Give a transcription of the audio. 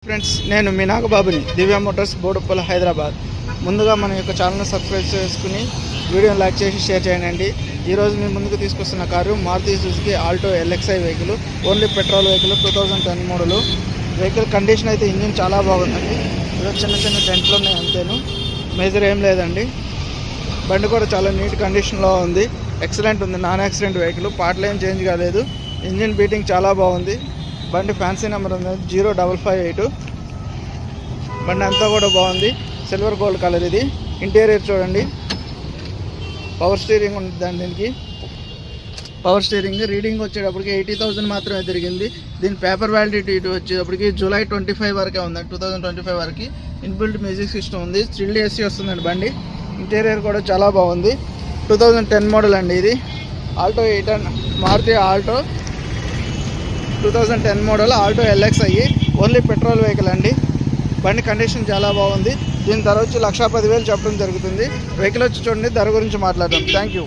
Friends, నేను మీ నాగబాబుని, దివ్య Motors, Boduppal, Hyderabad. ముందుగా మన యొక్క ఛానల్ని సబ్స్క్రైబ్ చేసుకుని వీడియోని లైక్ చేసి షేర్ చేయండి. ఈరోజు మీ ముందుకు తీసుకొస్తున్న car Maruti Suzuki Alto LXI vehicle, only petrol vehicle, 2010 model vehicle. Condition అయితే ఇంజిన్ చాలా బాగుందండి. ఇలా చిన్న చిన్న డెంట్లు ఉన్నాయి, అంతేను, మేజర్ ఏం లేదండి. బండి కూడా చాలా నీట్ కండిషన్లో ఉంది, ఎక్సలెంట్ ఉంది, నాన్ యాక్సిడెంట్ వెహికల్. పార్ట్లు ఏం చేంజ్ కాలేదు, ఇంజిన్ బీటింగ్ చాలా బాగుంది. బండి ఫ్యాన్సీ నెంబర్ ఉంది 0558. బండి అంతా కూడా బాగుంది, సిల్వర్ గోల్డ్ కలర్. ఇది ఇంటీరియర్ చూడండి, పవర్ స్టీరింగ్ ఉంటుంది దీనికి. పవర్ స్టీరింగ్ రీడింగ్ వచ్చేటప్పటికి 80,000 మాత్రమే తిరిగింది. దీని పేపర్ వ్యాలిడిటీ వచ్చేటప్పటికి జూలై 25 వరకే ఉంది, 2025 వరకు. ఇన్బిల్ట్ మ్యూజిక్ సిస్టమ్ ఉంది, 3D AC వస్తుందండి బండి. ఇంటీరియర్ కూడా చాలా బాగుంది. 2010 మోడల్ అండి ఇది. Alto 8 Maruti Alto 2010 model Alto LXI, only petrol vehicle అండి. బండి కండిషన్ చాలా బాగుంది. దీని ధర వచ్చి 1,10,000 చెప్పడం జరుగుతుంది. వెహికల్ వచ్చి చూడండి, ధర గురించి మాట్లాడదాం. Thank you.